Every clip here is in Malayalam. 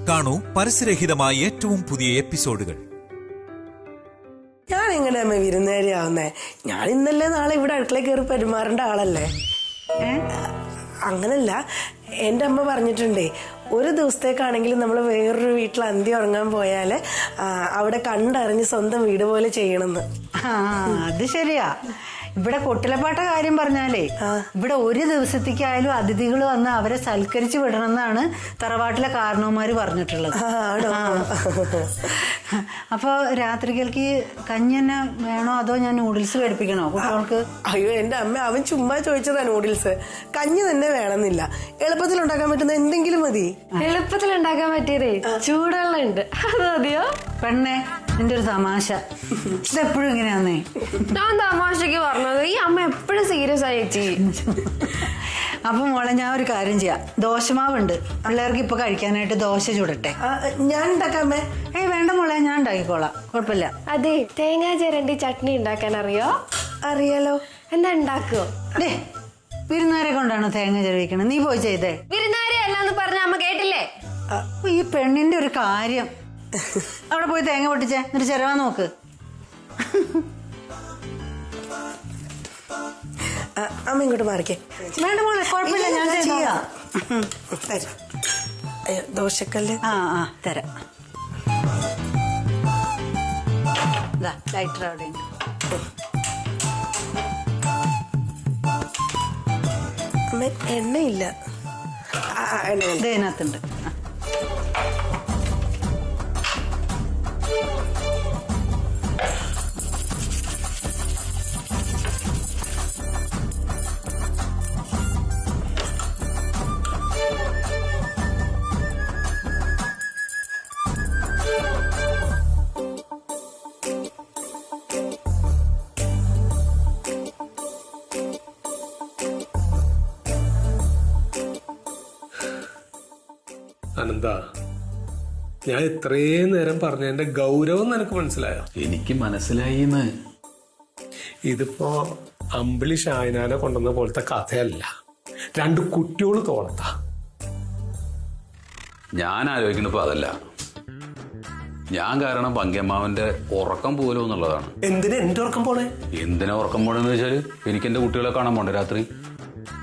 കാണൂ പരസ്യരഹിതമായ ഏറ്റവും പുതിയ എപ്പിസോഡുകൾ. ഞാൻ എങ്ങനെ അമ്മ വിരുന്നുകാരിയാവുന്നേ? ഞാൻ ഇന്നല്ലേ നാളെ ഇവിടെ അടുക്കളയിൽ കയറി പെരുമാറേണ്ട ആളല്ലേ. അങ്ങനല്ല, എൻ്റെ അമ്മ പറഞ്ഞിട്ടുണ്ടേ, ഒരു ദിവസത്തേക്കാണെങ്കിലും നമ്മൾ വേറൊരു വീട്ടിൽ അന്തി ഉറങ്ങാൻ പോയാല് അവിടെ കണ്ടറിഞ്ഞ് സ്വന്തം വീട് പോലെ ചെയ്യണമെന്ന്. അത് ശരിയാ. ഇവിടെ കൊട്ടിലപ്പാട്ട കാര്യം പറഞ്ഞാലേ, ഇവിടെ ഒരു ദിവസത്തേക്കായാലും അതിഥികൾ വന്ന് അവരെ സൽക്കരിച്ച് വിടണമെന്നാണ് തറവാട്ടിലെ കാരണവന്മാര് പറഞ്ഞിട്ടുള്ളത്. അപ്പൊ രാത്രികൾക്ക് കഞ്ഞി തന്നെ വേണോ അതോ ഞാൻ നൂഡിൽസ് മേടിപ്പിക്കണോ കുട്ടികൾക്ക്? അയ്യോ എന്റെ അമ്മ, അവൻ ചുമ്മാ ചോദിച്ചതാ നൂഡിൽസ്. കഞ്ഞി തന്നെ വേണമെന്നില്ല, എളുപ്പത്തിൽ ഉണ്ടാക്കാൻ പറ്റുന്ന എന്തെങ്കിലും മതി. എളുപ്പത്തിൽ ഉണ്ടാക്കാൻ പറ്റിയതേ ചൂടുവെള്ളം ഉണ്ട്, അത് മതിയോ? പെണ്ണെ, നിന്റെ ഒരു തമാശ ഇതെപ്പോഴും ഇങ്ങനെയാന്നേ. ഞാൻ തമാശക്ക് പറഞ്ഞത്, ഈ അമ്മ എപ്പോഴും സീരിയസ് ആയി ചേച്ചി. അപ്പൊ മോളെ, ഞാൻ ഒരു കാര്യം ചെയ്യാം. ദോശമാവുണ്ട്, പിള്ളേർക്ക് ഇപ്പൊ കഴിക്കാനായിട്ട് ദോശ ചുടട്ടെ. ഞാൻ ഉണ്ടാക്കാമേ? വേണ്ട മോളെ, ഞാൻ ഉണ്ടാക്കിക്കോളാം, കുഴപ്പമില്ല. അതെ, തേങ്ങാ ചിരണ്ടി ചട്നി ഉണ്ടാക്കാൻ അറിയോ? അറിയാലോ. എന്താ ഉണ്ടാക്കുവോ? വിരുന്നുകാരെ കൊണ്ടാണോ തേങ്ങ ചെലവിക്കണേ? നീ പോയി ചെയ്തേ. വിരുന്നുകാരെ അല്ലാന്ന് പറഞ്ഞ അമ്മ കേട്ടില്ലേ? ഈ പെണ്ണിന്റെ ഒരു കാര്യം. അവിടെ പോയി തേങ്ങ പൊട്ടിച്ചേ, എന്നിട്ട് ചെലവാൻ നോക്ക്. അമ്മ ഇങ്ങോട്ട് മാറിക്കേ. വേണ്ട മോളെ, കുഴപ്പമില്ല, ഞാൻ ചെയ്യാം. ദോശക്കല്ല് തരാം. ലൈറ്റർ അവിടെ ഉണ്ട്. അമ്മ എണ്ണയില്ല. ഇതിനകത്തുണ്ട്. അനന്ത, ഞാൻ ഇത്രയും നേരം പറഞ്ഞതിന്റെ ഗൗരവം നിനക്ക് മനസ്സിലായോ? എനിക്ക് മനസ്സിലായി. ഇതിപ്പോ അമ്പിളി ഷായനാനെ കൊണ്ടുവന്ന പോലത്തെ കഥയല്ല, രണ്ട് കുട്ടിയോള് തോളത്താ. ഞാൻ ആലോചിക്കണിപ്പോ അതല്ല, ഞാൻ കാരണം പങ്കിയമ്മാവന്റെ ഉറക്കം പോലും എന്നുള്ളതാണ്. എന്തിനാ എന്റെ ഉറക്കം പോണേ? എന്തിനാ ഉറക്കം പോണെന്ന് വെച്ചാല്, എനിക്ക് എന്റെ കുട്ടികളെ കാണാൻ പോണ്ടേ രാത്രി.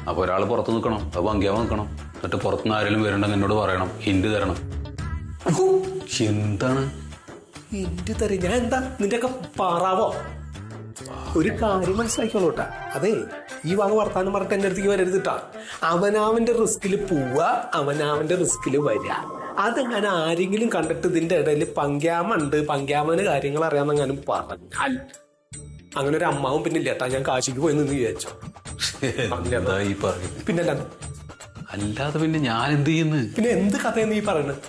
അപ്പൊ ഒരാൾ പുറത്ത് നിൽക്കണം, അത് പങ്കിയാവാൻ നിൽക്കണം. എന്നിട്ട് പുറത്തുനിന്ന് ആരെങ്കിലും വരണ്ടെങ്കിൽ എന്നോട് പറയണം, ഹിന്റ് തരണം. എന്താണ് ഹിന്റ് തരും? ഞാൻ എന്താ നിന്റെയൊക്കെ പാറാവോ? ഒരു കാര്യം മനസ്സിലാക്കിയോളൂട്ടാ. അതെ, ഈ വക വർത്താനം പറഞ്ഞിട്ട് എന്റെ അടുത്തേക്ക് വരരുതിട്ടാ. അവനാവന്റെ റിസ്കിൽ പോവുക, അവനാവന്റെ റിസ്കിൽ വരിക. അതെങ്ങനെ ആരെങ്കിലും കണ്ടിട്ട് ഇതിന്റെ ഇടയിൽ പങ്ക്യാമുണ്ട്, പങ്ക്യാമന് കാര്യങ്ങൾ അറിയാമെന്നെങ്ങാനും പറഞ്ഞാൽ അങ്ങനെ ഒരു അമ്മാവും പിന്നെ ഇല്ലേട്ടാ. ഞാൻ കാശിക്ക് പോയി നിന്ന് വിചാരിച്ചോ? പിന്നല്ല, അല്ലാതെ പിന്നെ ഞാൻ എന്ത് ചെയ്യുന്നു? പിന്നെ എന്ത് കഥയെന്ന് ഈ പറയണത്?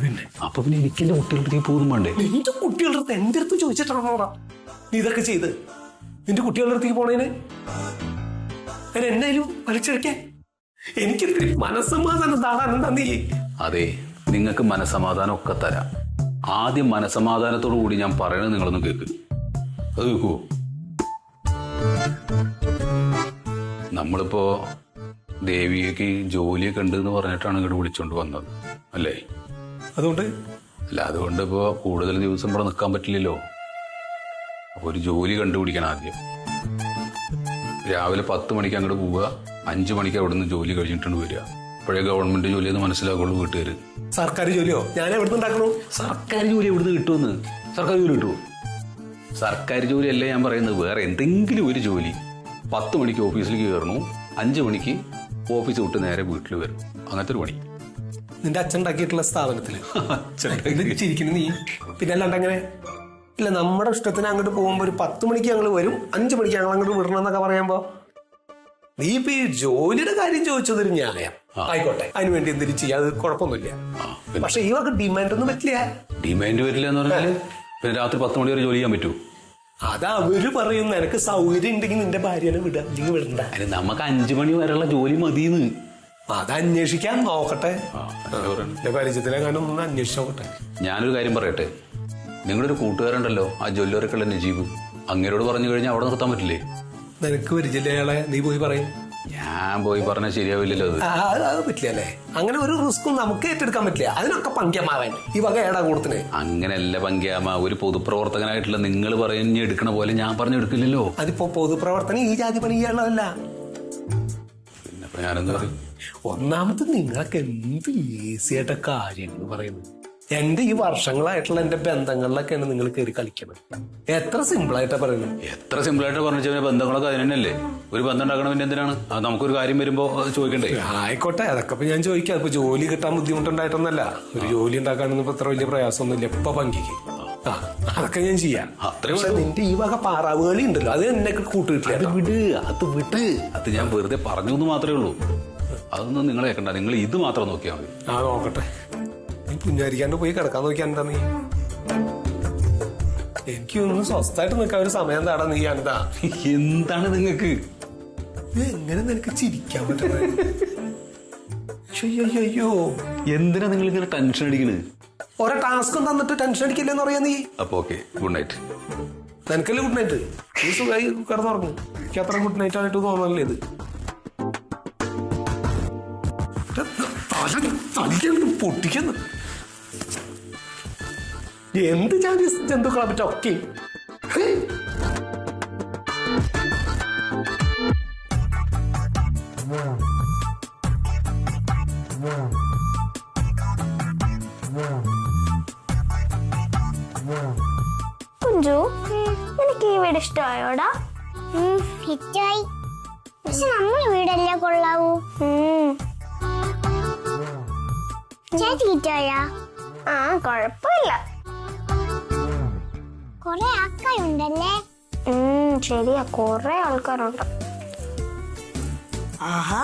പിന്നെ അപ്പൊ പിന്നെ എനിക്ക് എന്റെ കുട്ടികളുടെ അടുത്തേക്ക് പോകുന്നു വേണ്ടേ? നിന്റെ കുട്ടികളുടെ അടുത്ത് എന്റെ അടുത്ത് ചോദിച്ചിട്ടാണോടാ നീ ഇതൊക്കെ ചെയ്ത്? നിന്റെ കുട്ടികളുടെ അടുത്തേക്ക് പോണേന് എന്നായാലും വലിച്ചെടുക്കാൻ എനിക്ക് മനസ്സമാധാനം താടാനെന്താ നീ? അതെ, നിങ്ങൾക്ക് മനസ്സമാധാനം ഒക്കെ തരാം. ആദ്യം മനസ്സമാധാനത്തോടു കൂടി ഞാൻ പറയണത് നിങ്ങളൊന്ന് കേക്ക്. അത് കേൾക്കുവോ? നമ്മളിപ്പോ ദേവിക്ക് ജോലിയൊക്കെ ഉണ്ട് എന്ന് പറഞ്ഞിട്ടാണ് ഇങ്ങോട്ട് വിളിച്ചോണ്ട് വന്നത് അല്ലേ? അതുകൊണ്ട് ഇപ്പോ കൂടുതൽ ദിവസം ഇവിടെ നിൽക്കാൻ പറ്റില്ലല്ലോ. അപ്പൊ ഒരു ജോലി കണ്ടുപിടിക്കണം ആദ്യം. രാവിലെ 10 മണിക്ക് അങ്ങോട്ട് പോവുക, 5 മണിക്ക് അവിടുന്ന് ജോലി കഴിഞ്ഞിട്ടുണ്ട് വരിക. അപ്പോഴേ ഗവൺമെന്റ് ജോലി എന്ന് മനസ്സിലാക്കുള്ളൂ വീട്ടുകാര്. സർക്കാർ ജോലിയോ? ഞാൻ എവിടെ നിന്നുണ്ടാക്കണു? സർക്കാർ ജോലി എവിടുന്ന് കിട്ടുമെന്ന്? സർക്കാർ ജോലി കിട്ടുമോ? സർക്കാർ ജോലി അല്ലേ ഞാൻ പറയുന്നത്, വേറെ എന്തെങ്കിലും ഒരു ജോലി. 10 മണിക്ക് ഓഫീസിലേക്ക് കയറണു, 5 മണിക്ക് ഓഫീസ് വിട്ട് നേരെ വീട്ടിൽ വരും. അങ്ങനത്തെ ഒരു പണി. നിന്റെ അച്ഛൻ ഉണ്ടാക്കിയിട്ടുള്ള സ്ഥാപനത്തില് ചിരിക്കുന്നു നീ. പിന്നെ അല്ലാണ്ട് അങ്ങനെ ഇല്ല, നമ്മുടെ ഇഷ്ടത്തിന് അങ്ങോട്ട് പോകുമ്പോ ഒരു 10 മണിക്ക് ഞങ്ങൾ വരും, 5 മണിക്ക് ഞങ്ങൾ അങ്ങോട്ട് വിടണം എന്നൊക്കെ പറയുമ്പോ നീ ഇപ്പൊ ഈ ജോലിയുടെ കാര്യം ചോദിച്ചതൊരു ന്യായം. ആയിക്കോട്ടെ, അതിന് വേണ്ടി എന്തെങ്കിലും ചെയ്യാതെ കുഴപ്പമൊന്നുമില്ല. പക്ഷെ ഈ വക ഡിമാൻഡ് ഒന്നും പറ്റില്ല. ഡിമാൻഡ് വരില്ല എന്ന് പറഞ്ഞാല് പിന്നെ രാത്രി 10 മണി വരെ ജോലി ചെയ്യാൻ പറ്റൂ? അത് അവര് പറയും, നിനക്ക് സൗകര്യം ഉണ്ടെങ്കിൽ നിന്റെ ഭാര്യനെ വിടുക, അല്ലെങ്കിൽ വിടണ്ട. അതിന് നമുക്ക് 5 മണി വരെയുള്ള ജോലി മതിയെന്ന്. അത് അന്വേഷിക്കാൻ നോക്കട്ടെ, എന്റെ പരിചയത്തിലെങ്ങാനും ഒന്ന് അന്വേഷിച്ച് നോക്കട്ടെ. ഞാനൊരു കാര്യം പറയട്ടെ, നിങ്ങളുടെ ഒരു കൂട്ടുകാരുണ്ടല്ലോ, ആ ജ്വല്ലറിക്കുള്ള നജീബ്, അങ്ങേരോട് പറഞ്ഞു കഴിഞ്ഞാൽ അവിടെ നിർത്താൻ പറ്റില്ലേ? നിനക്ക് പരിചയമില്ല അയാളെ, നീ പോയി പറയും. ഞാൻ പോയി പറഞ്ഞാൽ ശരിയാവില്ലല്ലോ അത്. അത് പറ്റില്ല അല്ലേ? അങ്ങനെ ഒരു റിസ്ക്കും നമുക്ക് ഏറ്റെടുക്കാൻ പറ്റില്ല. അതിനൊക്കെ പങ്കിയമാവൻ ഈ വക ഏടാ കൊടുത്തിനെ. അങ്ങനെയല്ല പങ്കിയാമ, ഒരു പൊതുപ്രവർത്തകനായിട്ടുള്ള നിങ്ങൾ പറഞ്ഞ് എടുക്കണ പോലെ ഞാൻ പറഞ്ഞെടുക്കില്ലല്ലോ. അതിപ്പോ പൊതുപ്രവർത്തനം ഈ ജാതി പണി ചെയ്യാനുള്ളതല്ല. പിന്നെപ്പോ ഞാനെന്താ പറയും? ഒന്നാമത് നിങ്ങൾക്ക് എന്ത് ഈസിയായിട്ട കാര്യങ്ങൾ പറയുന്നത്. എന്റെ ഈ വർഷങ്ങളായിട്ടുള്ള എന്റെ ബന്ധങ്ങളിലൊക്കെയാണ് നിങ്ങൾ കയറി കളിക്കുന്നത്. എത്ര സിമ്പിളായിട്ടാ പറയുന്നത്. എത്ര സിമ്പിളായിട്ട് പറഞ്ഞു. ബന്ധങ്ങളൊക്കെ അതിന് തന്നെയല്ലേ. ഒരു ബന്ധം ഉണ്ടാക്കണം പിന്നെ എന്തിനാണ്? അത് നമുക്കൊരു കാര്യം വരുമ്പോ അത് ചോദിക്കണ്ടേ? ആയിക്കോട്ടെ, അതൊക്കെ ഇപ്പൊ ഞാൻ ചോദിക്കാം. ഇപ്പൊ ജോലി കിട്ടാൻ ബുദ്ധിമുട്ടുണ്ടായിട്ടൊന്നല്ല. ഒരു ജോലി ഉണ്ടാക്കാനൊന്നും ഇപ്പൊ അത്ര വലിയ പ്രയാസമൊന്നുമില്ല ഇപ്പൊ പങ്കിക്ക്. അതൊക്കെ ഞാൻ ചെയ്യാം. പക്ഷെ നിന്റെ ഈ വക പാറാവുകളി ഉണ്ടല്ലോ, അത് എന്നെ കൂട്ടുകിട്ടില്ല. അത് വിട്. അത് ഞാൻ വെറുതെ പറഞ്ഞു എന്ന് മാത്രമേ ഉള്ളൂ. അതൊന്നും നിങ്ങൾ കേൾക്കണ്ട. നിങ്ങൾ ഇത് മാത്രം നോക്കിയാൽ മതി. നോക്കട്ടെ. നീ പുഞ്ഞാരിക്കാണ്ട് പോയി കിടക്കാൻ നോക്കിയാ എന്താ? നീ എനിക്കൊന്ന് സ്വസ്ഥമായിട്ട് നിൽക്കാൻ ഒരു സമയം താടാ. നീ എന്താ എന്താണ് നിങ്ങൾക്ക് എങ്ങനെ നിനക്ക് ചിരിക്കാൻ പറ്റുന്നത്? അയ്യോ, എന്തിനാ നിങ്ങൾ ഇങ്ങനെ ടെൻഷൻ അടിക്കണ്? ഓരോ ടാസ്കും തന്നിട്ട് ടെൻഷൻ അടിക്കില്ലെന്ന് പറയാ നീ. അപ്പൊ ഓക്കെ, ഗുഡ് നൈറ്റ്. നിനക്കല്ലേ ഗുഡ് നൈറ്റ്? നീ സുഖമായി കിടന്നുറങ്ങും. എനിക്ക് അത്ര ഗുഡ് നൈറ്റ് ആയിട്ട് തോന്നല്ലേ ഇത്? പൊട്ടിക്കുന്നു. എന്ത് ജാതി ജന്തുക്കളെ പറ്റ ഒക്കെ. കുഞ്ചു, നിനക്ക് ഈ വീട് ഇഷ്ടമായോടാ? ഹിറ്റായി. പക്ഷെ നമ്മളെ വീടല്ലേ കൊള്ളാവൂ. ചേച്ചി ഹിറ്റായാ? കൊഴപ്പില്ല. കൊറേ ആൾക്കാരുണ്ടല്ലേ? ശരിയാ, കൊറേ ആൾക്കാരുണ്ട്. ആഹാ,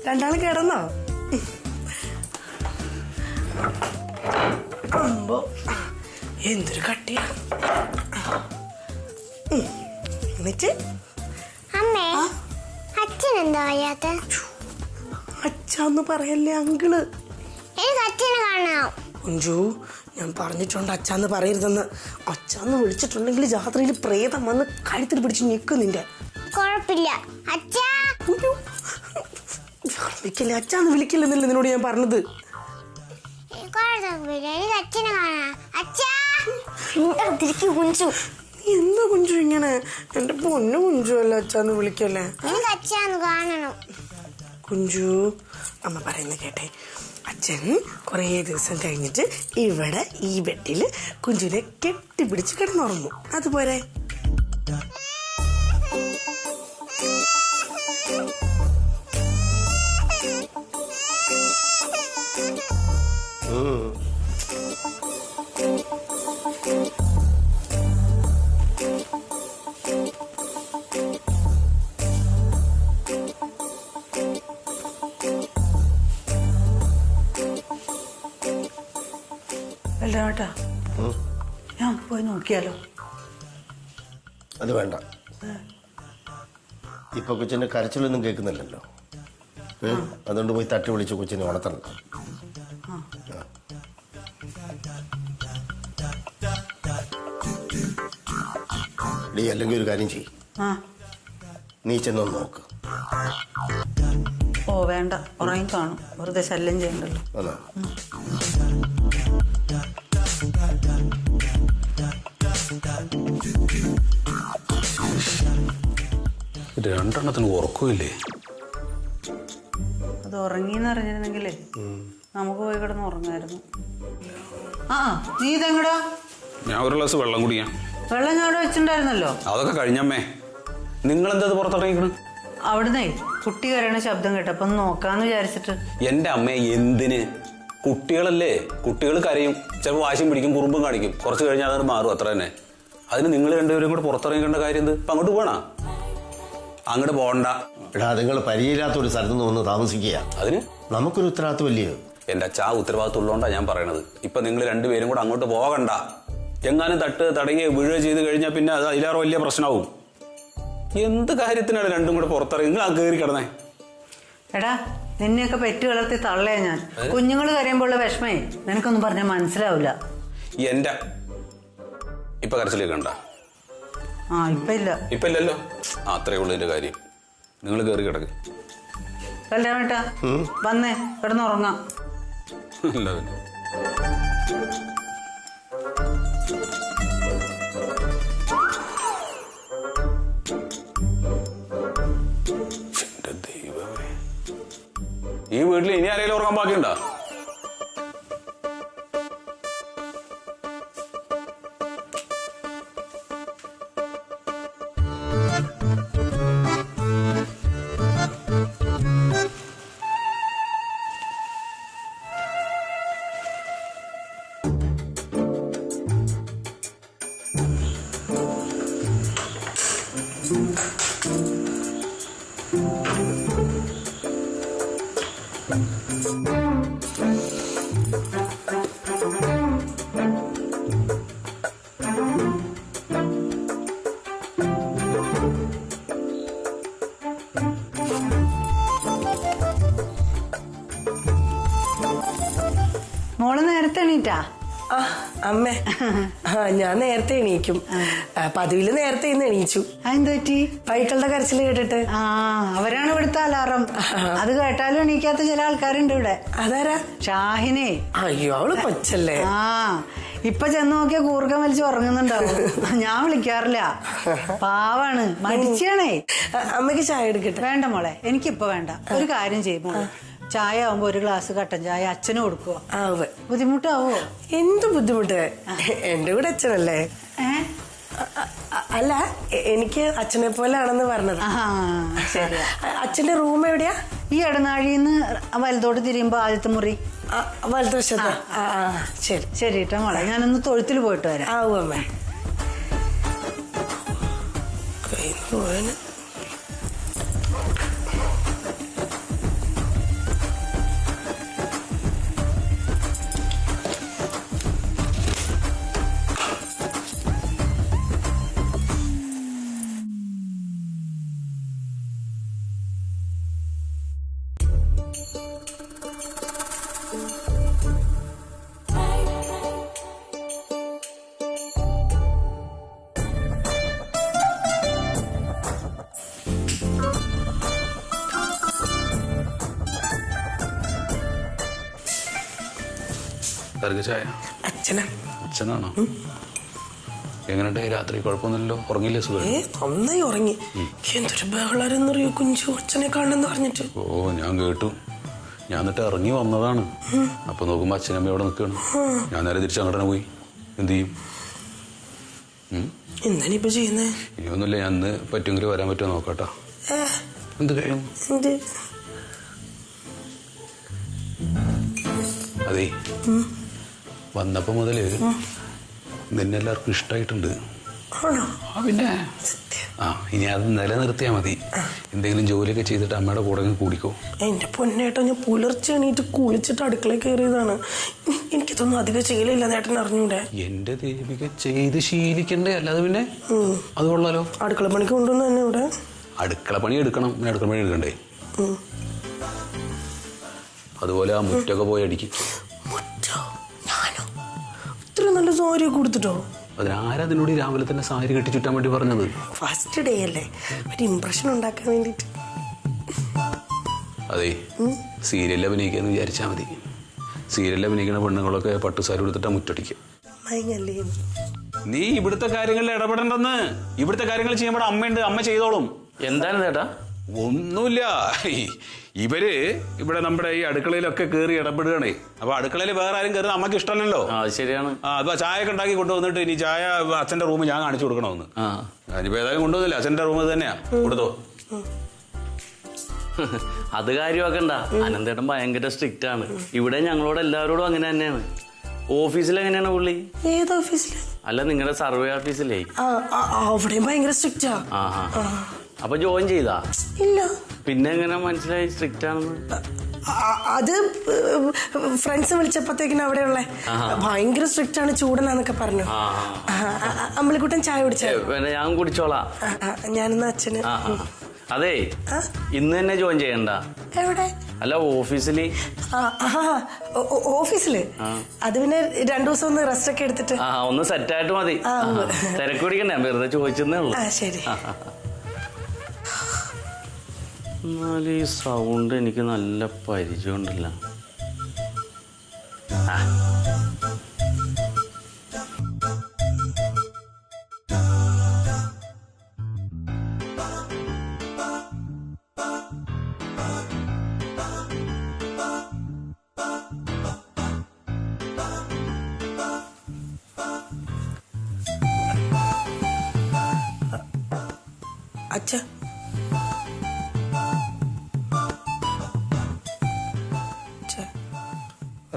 രണ്ടാളും കിടന്നോ? അമ്പോ, എന്തൊരു കട്ടിയാ. എന്നിട്ട് അമ്മേ, അച്ഛൻ എന്താ വയ്യാത്ത? അച്ഛന്ന് പറയല്ലേ അങ്കിള്. എനിക്ക് അച്ഛനെ കാണാം. കുഞ്ചു, ഞാൻ പറഞ്ഞിട്ടുണ്ട് അച്ഛന്ന് പറയരുതെന്ന്. അച്ഛന്ന് വിളിച്ചിട്ടുണ്ടെങ്കിൽ രാത്രിയിൽ പ്രേതം വന്ന് കഴുത്തിൽ പിടിച്ച് നിൽക്കും നിന്റെ. കൊഴപ്പില്ല അച്ഛാ. വിളിക്കല്ലേ, അച്ഛന്ന് വിളിക്കില്ലെന്നല്ലേ നിന്നോട് ഞാൻ പറഞ്ഞത്. എനിക്ക് അച്ഛനെ കാണാം. അച്ഛാ കുഞ്ചു. നീ എന്താ കുഞ്ചു ഇങ്ങനെ? എന്റെ പൊന്നു കുഞ്ചു അല്ല അച്ഛന്ന് വിളിക്കല്ലേ. എനിക്ക് അച്ഛന്ന് കാണണം. കുഞ്ചു, അമ്മ പറയുന്ന കേട്ടെ. അച്ഛൻ കുറേ ദിവസം കഴിഞ്ഞിട്ട് ഇവിടെ ഈ ബെഡില് കുഞ്ചുവിനെ കെട്ടിപ്പിടിച്ച് കിടന്നുറങ്ങും. അതുപോലെ കേട്ടാ, ഞാൻ പോയി നോക്കിയാലോ? അത് വേണ്ട. ഇപ്പൊ കൊച്ചിന്റെ കരച്ചിലൊന്നും കേൾക്കുന്നില്ലല്ലോ. അതുകൊണ്ട് പോയി തട്ടി വിളിച്ച് കൊച്ചിനെ ഉണർത്തണം. ഡീ, അല്ലെങ്കിൽ ഒരു കാര്യം ചെയ്യും, നീ ചെന്നൊന്ന് നോക്ക്. ഓ വേണ്ട, ഉറങ്ങി കാണും. വെറുതെ ശല്യം ചെയ്യണ്ടല്ലോ. അതാ രണ്ടെണ്ണത്തിന് ഉറക്കമില്ലേ? അത് ഉറങ്ങിന്ന് അറിഞ്ഞിരുന്നെങ്കിലേ നമുക്ക് പോയി കിടന്ന് ഉറങ്ങായിരുന്നു. നീ ഇതെങ്ങടാ? ഞാൻ ഒരു ഗ്ലാസ് വെള്ളം കുടിക്കാം. വെള്ളം ഞാൻ അവിടെ വെച്ചിട്ടുണ്ടായിരുന്നല്ലോ. അതൊക്കെ കഴിഞ്ഞമ്മേ. നിങ്ങളെന്താ പുറത്തിറങ്ങിക്കണ്? അവിടുന്നേ കുട്ടി കരയണ ശബ്ദം കേട്ടപ്പോ നോക്കാന്ന് വിചാരിച്ചിട്ട്. എന്റെ അമ്മേ, എന്തിന്? കുട്ടികളല്ലേ, കുട്ടികൾ കരയും, ചിലപ്പോൾ വാശിയും പിടിക്കും, കുറുമ്പും കാണിക്കും. കുറച്ച് കഴിഞ്ഞാൽ അതങ്ങോട്ട് മാറും, അത്ര തന്നെ. അതിന് നിങ്ങൾ രണ്ടുപേരും കൂടെ പുറത്തിറങ്ങിക്കേണ്ട കാര്യം എന്ത്? ഇപ്പം അങ്ങോട്ട് പോകണ? അങ്ങോട്ട് പോകണ്ട. എടാ, നിങ്ങൾ പരിചയമില്ലാത്ത ഒരു സ്ഥലത്ത് നിന്ന് വന്ന് താമസിക്കുക. അതിന് നമുക്കൊരു ഉത്തരവാദിത്വം ഇല്ലയോ? എന്റെ അച്ഛാ ഉത്തരവാദിത്വം ഉള്ളതുകൊണ്ടാണ് ഞാൻ പറയണത്. ഇപ്പൊ നിങ്ങൾ രണ്ടുപേരും കൂടെ അങ്ങോട്ട് പോകണ്ട. എങ്ങാനും തടയുകയോ വീഴുകയോ ചെയ്ത് കഴിഞ്ഞാൽ പിന്നെ അത് അതിലേറെ വലിയ പ്രശ്നമാവും. എന്ത് കാര്യത്തിനാണ് രണ്ടും കൂടെ പുറത്തിറങ്ങി? നിങ്ങൾ ആ കയറി കിടന്നേ. എടാ, നിന്നെയൊക്കെ പെറ്റ് വളർത്തി തള്ളയാ ഞാൻ. കുഞ്ഞുങ്ങൾ കരയുമ്പോഴുള്ള വിഷമേ നിനക്കൊന്നും പറഞ്ഞാൽ മനസ്സിലാവില്ല. എന്റെ ഇപ്പൊ കരച്ചിലേക്ക് കണ്ട? ഇപ്പൊ ഇല്ല. ഇപ്പൊ ഇല്ലല്ലോ. അത്രേ ഉള്ളൂ എന്റെ കാര്യം. നിങ്ങൾ കയറി കിടക്ക്. ബലരാമേട്ടാ വന്നേ കിടന്നുറങ്ങാം. അല്ല പിന്നെ ദൈവമേ, ഈ വീട്ടിൽ ഇനി ആരെങ്കിലും ഉറങ്ങാൻ ബാക്കിയുണ്ടോ? മോള് നേരത്തെ എണീറ്റാ? ആ അമ്മേ, ഞാൻ നേരത്തെ എണീക്കും. പതിവില് നേരത്തെ ഇന്ന് എണീച്ചു. അതെന്ത് പറ്റി? പൈക്കളുടെ കരച്ചിൽ കേട്ടിട്ട്. അവരാണ് ഇവിടുത്തെ അലാറം. അത് കേട്ടാലും എണീക്കാത്ത ചില ആൾക്കാരുണ്ട് ഇവിടെ. അതാരാ? ഷാഹിനെ. അയ്യോ, അവള് കൊച്ചല്ലേ. ഇപ്പൊ ചെന്ന് നോക്കിയ കൂർക്കം വലിച്ച് ഉറങ്ങുന്നുണ്ടാവും. ഞാൻ വിളിക്കാറില്ല, പാവാണ്, മടിച്ചാണേ. അമ്മക്ക് ചായ എടുക്കട്ടെ? വേണ്ട മോളെ, എനിക്കിപ്പൊ വേണ്ട. ഒരു കാര്യം ചെയ്യും മോളെ, ചായ ആവുമ്പോ ഒരു ഗ്ലാസ് കട്ടൻ ചായ അച്ഛന് കൊടുക്കുവോ? ബുദ്ധിമുട്ടാവോ? എന്ത് ബുദ്ധിമുട്ട്? എന്റെ കൂടെ അച്ഛനല്ലേ. അല്ല, എനിക്ക് അച്ഛനെ പോലെ ആണെന്ന് പറഞ്ഞത്. അച്ഛന്റെ റൂം എവിടെയാ? ഈ ഇടനാഴിന്ന് വലത്തോട്ട് തിരിയുമ്പോ ആദ്യത്തെ മുറി വലതുവശത്ത്. ശരി ശരി കേട്ടോ മോളെ, ഞാനൊന്ന് തൊഴുത്തിൽ പോയിട്ട് വരാം. ആവൂ അമ്മ. ചായ അച്ഛനാണോ? എങ്ങനെയുണ്ട് രാത്രി? കുഴപ്പമൊന്നുമില്ലല്ലോ? ഉറങ്ങില്ലേ? സുഖം? നന്നായി ഉറങ്ങി. എന്തൊരു ബഹളാരെന്നറിയോ കുഞ്ചു അച്ഛനെ കാണണമെന്ന് പറഞ്ഞിട്ട്. ഓ, ഞാൻ കേട്ടു. ഞാൻ എന്നിട്ട് ഇറങ്ങി വന്നതാണ്. അപ്പൊ നോക്കുമ്പോ അച്ഛനമ്മ അവിടെ നിൽക്കുകയാണ്. ഞാൻ നേരെ തിരിച്ച് അങ്ങോട്ട് പോയി. എന്ത് ചെയ്യും? എന്താണ് ഇപ്പൊ ചെയ്യുന്നേ? ഇനിയൊന്നുമില്ല, ഞാൻ ഇന്ന് പറ്റുമെങ്കിൽ വരാൻ പറ്റുമോ നോക്കാട്ടോ. എന്ത് കഴിയും? അതേ, വന്നപ്പോ മുതല് നിന്നെ എല്ലാവർക്കും ഇഷ്ടമായിട്ടുണ്ട്. പിന്നെ ഇനി അത് നിലനിർത്തിയാ മതി. എന്തെങ്കിലും ജോലിയൊക്കെ ചെയ്തിട്ട് അമ്മയുടെ കൂടെ കൂടിക്കോ. എന്റെ പൊന്നേട്ടോ, ഞാൻ പുലർച്ചെ എണീറ്റ് കുളിച്ചിട്ട് അടുക്കളയിൽ കയറിയതാണ്. എനിക്കിതൊന്നും അധികം ചെയ്യലില്ല, നേട്ടൻ അറിഞ്ഞൂടെ? എന്റെ ദേവിക ചെയ്ത് ശീലിക്കണ്ടേ, അല്ലാതെ പിന്നെ അത് കൊള്ളാലോ. അടുക്കള പണിക്ക് കൊണ്ടുവന്ന് തന്നെ ഇവിടെ. അടുക്കള പണി എടുക്കണം, പിന്നെ അടുക്കള പണി എടുക്കണ്ടേ? അതുപോലെ ആ മുറ്റൊക്കെ പോയി അടിക്കും. ഞാനോ ഇത്ര നല്ല സാരി കൊടുത്തിട്ടോ? അതിനാരാ അതിനോട് രാവിലെ തന്നെ സാരി കെട്ടി ചുറ്റാൻ വേണ്ടി പറഞ്ഞത്? ഫസ്റ്റ് ഡേ അല്ലേ, ഒരു ഇംപ്രഷൻ ഉണ്ടാക്കാൻ വേണ്ടിട്ട്. അതെ, സീരിയലിൽ അഭിനയിക്കാന്ന് വിചാരിച്ചാൽ മതി. സീരിയലിൽ അഭിനയിക്കുന്ന പെണ്ണുങ്ങളൊക്കെ പട്ടുസാരി കൊടുത്തിട്ടാ മുറ്റടിക്കുക. നീ ഇവിടുത്തെ കാര്യങ്ങളിൽ ഇടപെടണ്ടെന്ന്. ഇവിടുത്തെ കാര്യങ്ങൾ ചെയ്യുമ്പോൾ അമ്മയുണ്ട്, അമ്മ ചെയ്തോളും. എന്താണ് ചേട്ടാ? ഒന്നുമില്ല, ഇവര് ഇവിടെ നമ്മുടെ ഈ അടുക്കളയിലൊക്കെ കയറി ഇടപെടുകയാണേ. അപ്പൊ അടുക്കളയിൽ വേറെ ആരും കയറുന്ന അമ്മക്ക് ഇഷ്ടമല്ലല്ലോ. ശരിയാണ്. അപ്പൊ ചായ ഒക്കെ ഉണ്ടാക്കി കൊണ്ടുവന്നിട്ട് ഇനി ചായ അച്ഛന്റെ റൂം ഞാൻ കാണിച്ചു കൊടുക്കണമെന്ന്. ഞാനിപ്പോ ഏതായാലും കൊണ്ടുവന്നില്ല, അച്ഛന്റെ റൂം തന്നെയാ. കൊടുത്തോ. അത് കാര്യമാക്കണ്ട, അനന്തേട്ടൻ ഭയങ്കര സ്ട്രിക്റ്റ് ആണ്. ഇവിടെ ഞങ്ങളോട് എല്ലാവരോടും അങ്ങനെ തന്നെയാണ്. ഓഫീസിൽ എങ്ങനെയാണ് പുള്ളി? ഏത് ഓഫീസില്? അല്ല, നിങ്ങളുടെ സർവേ ഓഫീസിലേ. അവിടെയും ഭയങ്കര സ്ട്രിക്റ്റാ. അപ്പൊ ജോയിൻ ചെയ്താ? ഇല്ല. പിന്നെ എങ്ങനെ മനസ്സിലായി സ്ട്രിക്റ്റ് ആണെന്ന്? അത് ഫ്രണ്ട്സ് വിളിച്ചപ്പോഴത്തേക്കിനും അവിടെയുള്ള ഭയങ്കര സ്ട്രിക്റ്റ് ആണ്, ചൂടനാന്നൊക്കെ പറഞ്ഞു. അമ്പലിക്കുട്ടൻ ചായ കുടിച്ചോ? ഞാൻ കുടിച്ചോളാം. ഞാനിന്ന് അച്ഛന്. അതെ, ഇന്ന് തന്നെ ജോയിൻ ചെയ്യണ്ട. എവിടെ? അല്ല, ഓഫീസില്. ഓഫീസില്? അത് പിന്നെ 2 ദിവസം ഒന്ന് റെസ്റ്റ് ഒക്കെ എടുത്തിട്ട് ഒന്ന് സെറ്റ് ആയിട്ട് മതി. തിരക്ക് പിടിക്കണ്ടേ, വെറുതെ ചോദിച്ചെന്നേ ഉള്ളൂ. ശരി. എന്നാലും ഈ സൗണ്ട് എനിക്ക് നല്ല പരിചയമുണ്ടല്ല. അച്ഛ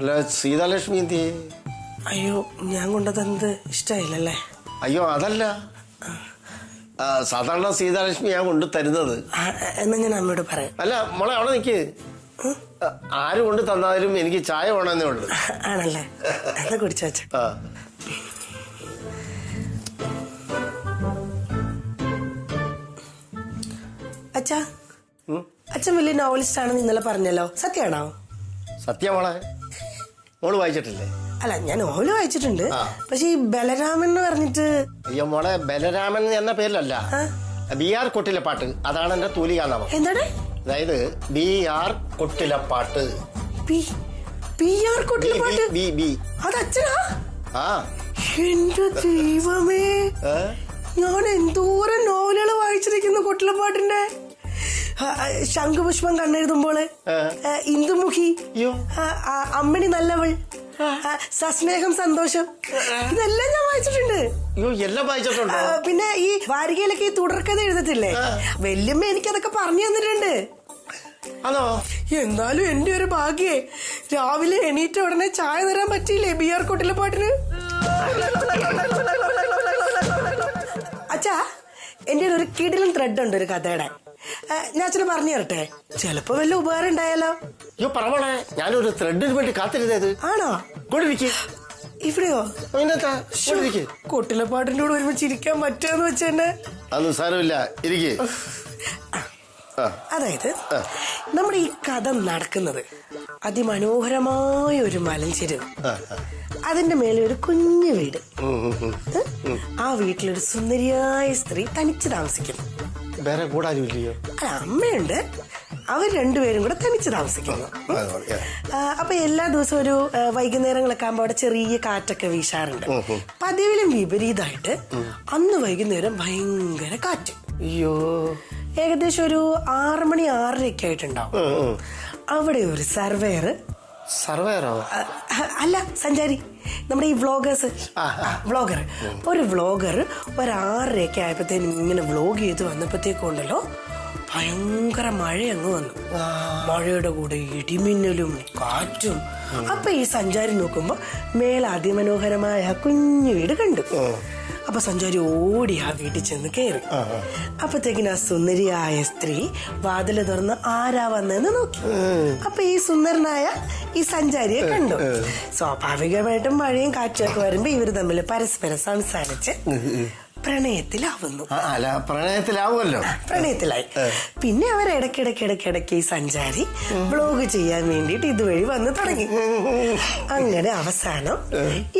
അല്ല സീതാലക്ഷ്മി എന്തി? അയ്യോ ഞാൻ കൊണ്ടതെന്ത് ഇഷ്ടമായില്ലല്ലേ? അയ്യോ അതല്ല, സാധാരണ സീതാലക്ഷ്മി ഞാൻ കൊണ്ടു തരുന്നത്. എന്നാ ഞാൻ അമ്മയോട് പറയാം. അല്ല മോളെ അവിടെ നിൽക്ക്. ആര് കൊണ്ട് തന്നാലും എനിക്ക് ചായ വേണമെന്നേ ഉള്ളു. ആണല്ലേ? എന്നാ കുടിച്ചോ അച്ഛൻ. അച്ഛാ, അച്ഛൻ വലിയ നോവലിസ്റ്റ് ആണെന്ന് ഇന്നലെ പറഞ്ഞല്ലോ, സത്യമാണോ? സത്യം മോളെ, മോള് വായിച്ചിട്ടില്ലേ? അല്ല ഞാൻ നോവല് വായിച്ചിട്ടുണ്ട്, പക്ഷെ ഈ ബലരാമൻ എന്ന് പറഞ്ഞിട്ട്. അയ്യോ മോളെ, ബലരാമൻ എന്ന പേരിലല്ല, BR കൊട്ടിലപ്പാട്ട്, അതാണ് എന്റെ തൂലികാനാമം. എന്താണ്? അതായത് BR കൊട്ടിലപ്പാട്ട്. BR കൊട്ടിലപ്പാട്ട്? അത് അച്ഛനാ? എന്റെ ദൈവമേ, ഞാൻ എന്തോരം നോവലുകൾ വായിച്ചിരിക്കുന്നു കൊട്ടിലപ്പാട്ടിന്റെ. ശംഖുപുഷ്പം കണ്ണെഴുതുമ്പോള്, ഇന്ദുമുഖി, അമ്മിണി നല്ലവൾ, സസ്നേഹം സന്തോഷം, ഇതെല്ലാം ഞാൻ വായിച്ചിട്ടുണ്ട്. പിന്നെ ഈ വാരികയിലൊക്കെ ഈ തുടർക്കഥ എഴുതത്തില്ലേ, വല്യമ്മ എനിക്കതൊക്കെ പറഞ്ഞു തന്നിട്ടുണ്ട്. എന്നാലും എന്റെ ഒരു ഭാഗ്യേ, രാവിലെ എണീറ്റ ഉടനെ ചായ തരാൻ പറ്റിയില്ലേ BR കൊട്ടിലപ്പാട്ടിന്. അച്ഛാ, എന്റെ ഒരു കിടിലൻ ത്രെഡ് ഉണ്ട് ഒരു കഥയുടെ, ഞാൻ അച്ഛന് പറഞ്ഞു തരട്ടെ, ചിലപ്പോ വല്ല ഉപകാരം ഉണ്ടായാലോ. അയ്യോ പറമോളെ, ഞാനൊരു ത്രെഡിന് വേണ്ടി കാത്തിരുന്നത്. ആണോ? ഇവിടെയോ? കൊട്ടിലപ്പാട്ടിന്റെ കൂടെ ഒരുമിച്ച് ഇരിക്കാൻ പറ്റുമെന്ന് വെച്ചെന്നെ. അതൊന്നും സാരമില്ല, ഇരിക്കേ. അതായത് നമ്മുടെ ഈ കഥ നടക്കുന്നത് അതിമനോഹരമായ ഒരു മലഞ്ചെരുവ്, അതിന്റെ മേലെ ഒരു കുഞ്ഞു വീട്, ആ വീട്ടിലൊരു സുന്ദരിയായ സ്ത്രീ തനിച്ച് താമസിക്കുന്നു. വേറെ കൂടാരുമില്ലയോ? അല്ല, അമ്മയുണ്ട്, അവർ രണ്ടുപേരും കൂടെ തനിച്ച് താമസിക്കുന്നു. അപ്പൊ എല്ലാ ദിവസവും ഒരു വൈകുന്നേരങ്ങളൊക്കെ ആകുമ്പോ അവിടെ ചെറിയ കാറ്റൊക്കെ വീശാറുണ്ട്. പതിവിലും വിപരീതമായിട്ട് അന്ന് വൈകുന്നേരം ഭയങ്കര കാറ്റ്. അയ്യോ, ഏകദേശം ഒരു 6 മണി 6:30 ആയിട്ടുണ്ടാവും. അവിടെ ഒരു സർവേയർ അല്ല, സഞ്ചാരി, നമ്മുടെ ഈ വ്ളോഗർ, ഒരു 6:30 ആയപ്പോഴത്തേനും ഇങ്ങനെ വ്ളോഗ് ചെയ്ത് വന്നപ്പോഴത്തേക്കുണ്ടല്ലോ ഭയങ്കര മഴ അങ്ങ് വന്നു. മഴയുടെ കൂടെ ഇടിമിന്നലും കാറ്റും. അപ്പൊ ഈ സഞ്ചാരി നോക്കുമ്പോ മേലെ അതിമനോഹരമായ കുഞ്ഞു വീട് കണ്ടു. അപ്പൊ സഞ്ചാരി ഓടി ആ വീട്ടിൽ ചെന്ന് കയറി. അപ്പത്തേക്കിന് ആ സുന്ദരിയായ സ്ത്രീ വാതില് തുറന്ന് ആരാ വന്നെന്ന് നോക്കി. അപ്പൊ ഈ സുന്ദരനായ ഈ സഞ്ചാരിയെ കണ്ടു. സ്വാഭാവികമായിട്ടും മഴയും കാറ്റുമൊക്കെ വരുമ്പോ ഇവര് തമ്മിൽ പരസ്പരം സംസാരിച്ച് പ്രണയത്തിലാവുന്നു. പ്രണയത്തിലായി. പിന്നെ അവർ ഇടയ്ക്കിടയ്ക്ക് ഈ സഞ്ചാരി വ്ലോഗ് ചെയ്യാൻ വേണ്ടിയിട്ട് ഇതുവഴി വന്ന് തുടങ്ങി. അങ്ങനെ അവസാനം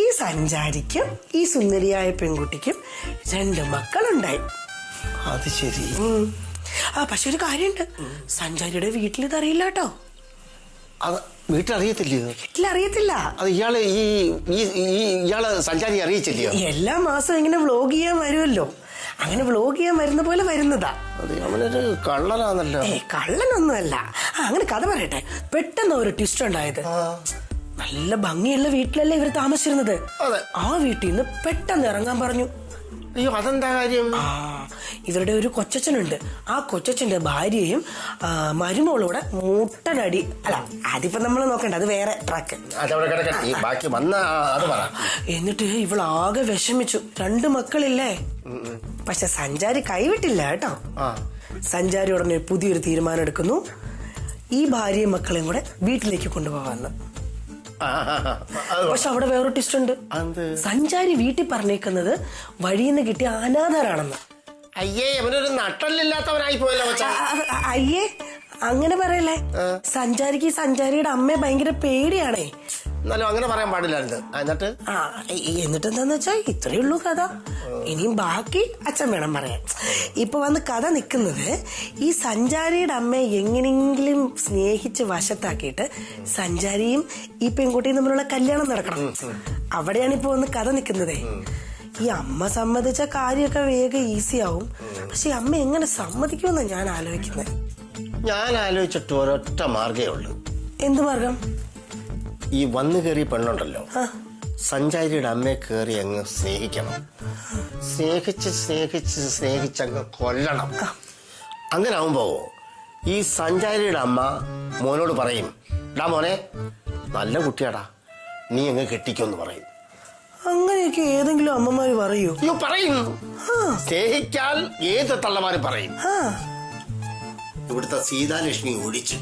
ഈ സഞ്ചാരിക്കും ഈ സുന്ദരിയായ പെൺകുട്ടിക്കും 2 മക്കളുണ്ടായി. അത് ശരി. പക്ഷെ ഒരു കാര്യമുണ്ട്, സഞ്ചാരിയുടെ വീട്ടിൽ ഇതറിയില്ല കേട്ടോ. വീട്ടിലറിയത്തില്ല. അത് ഇയാള് സഞ്ചാരി അറിയിച്ചില്ലയോ? എല്ലാ മാസവും ഇങ്ങനെ വ്ലോഗ് ചെയ്യാൻ വരുമല്ലോ, അങ്ങനെ വ്ലോഗ് ചെയ്യാൻ വരുന്ന പോലെ വരുന്നതാ. അവനൊരു കള്ളനാണല്ലോ. കള്ളനൊന്നുമല്ല. അങ്ങനെ കഥ പറയട്ടെ. പെട്ടെന്ന് ഒരു ട്വിസ്റ്റ് ഉണ്ടായത്. നല്ല ഭംഗിയുള്ള വീട്ടിലല്ലേ ഇവര് താമസിച്ചിരുന്നത്. ആ വീട്ടിൽ നിന്ന് പെട്ടെന്ന് ഇറങ്ങാൻ പറഞ്ഞു. അയ്യോ, അതെന്താ കാര്യം? ഇവരുടെ ഒരു കൊച്ചച്ഛനുണ്ട്. ആ കൊച്ചച്ഛന്റെ ഭാര്യയും മരുമോളൂടെ മുട്ടനടി. അല്ല, അതിപ്പോ നമ്മൾ നോക്കണ്ട, അത് വേറെ ട്രാക്ക്. എന്നിട്ട് ഇവളാകെ വിഷമിച്ചു. 2 മക്കളില്ലേ. പക്ഷെ സഞ്ചാരി കൈവിട്ടില്ല കേട്ടോ. സഞ്ചാരി ഉടനെ പുതിയൊരു തീരുമാനം എടുക്കുന്നു. ഈ ഭാര്യയും മക്കളെയും കൂടെ വീട്ടിലേക്ക് കൊണ്ടുപോകാന്ന്. പക്ഷെ അവിടെ വേറൊരു ട്വിസ്റ്റ് ഉണ്ട്. സഞ്ചാരി വീട്ടിൽ പറഞ്ഞേക്കുന്നത് വഴിയിൽ നിന്ന് കിട്ടിയ അനാഥരാണെന്ന്. അയ്യേ, അവനൊരു നട്ടല്ലില്ലാത്തവനായി പോയല്ലോ. അയ്യേ, അങ്ങനെ പറയല്ലേ. സഞ്ചാരിക്ക് സഞ്ചാരിയുടെ അമ്മയെ ഭയങ്കര പേടിയാണേ. എന്നാലും അങ്ങനെ പറയാൻ പാടില്ലായിരുന്നു. എന്നിട്ട് എന്നിട്ട് എന്താന്ന് വെച്ചാ ഇത്രയേ ഉള്ളൂ കഥ. ഇനിയും ബാക്കി അച്ഛൻ വേണം പറയാൻ. ഇപ്പൊ വന്ന് കഥ നിൽക്കുന്നത് ഈ സഞ്ചാരിയുടെ അമ്മയെ എങ്ങനെയെങ്കിലും സ്നേഹിച്ച് വശത്താക്കിയിട്ട് സഞ്ചാരിയും ഈ പെൺകുട്ടിയും തമ്മിലുള്ള കല്യാണം നടക്കണം. അവിടെയാണ് ഇപ്പൊ വന്ന് കഥ നിൽക്കുന്നതേ. ഈ അമ്മ സമ്മതിച്ച കാര്യമൊക്കെ വേഗം ഈസി ആവും. പക്ഷെ അമ്മ എങ്ങനെ സമ്മതിക്കുമെന്നാ ഞാൻ ആലോചിക്കുന്നത്. ഞാൻ ആലോചിച്ചിട്ട് ഒരൊറ്റ മാർഗേ ഉള്ളൂ. എന്ത് മാർഗം? ഈ വന്നു കയറിയ പെണ്ണുണ്ടല്ലോ, സഞ്ചാരിയുടെ അമ്മയെ കയറി അങ്ങ് സ്നേഹിക്കണം. സ്നേഹിച്ചങ്ങ് കൊല്ലണം. അങ്ങനെ ആവുമ്പോ ഈ സഞ്ചാരിയുടെ അമ്മ മോനോട് പറയും, ഡാ മോനെ നല്ല കുട്ടിയാടാ, നീ അങ്ങ് കെട്ടിക്കോന്ന് പറയും. അങ്ങനെയൊക്കെ ഏതെങ്കിലും അമ്മമാര് പറയൂ? പറയും. സ്നേഹിച്ചാൽ ഏത് തള്ളമാര് പറയും. ഇവിടുത്തെ സീതാലക്ഷ്മി ഓടിച്ചു.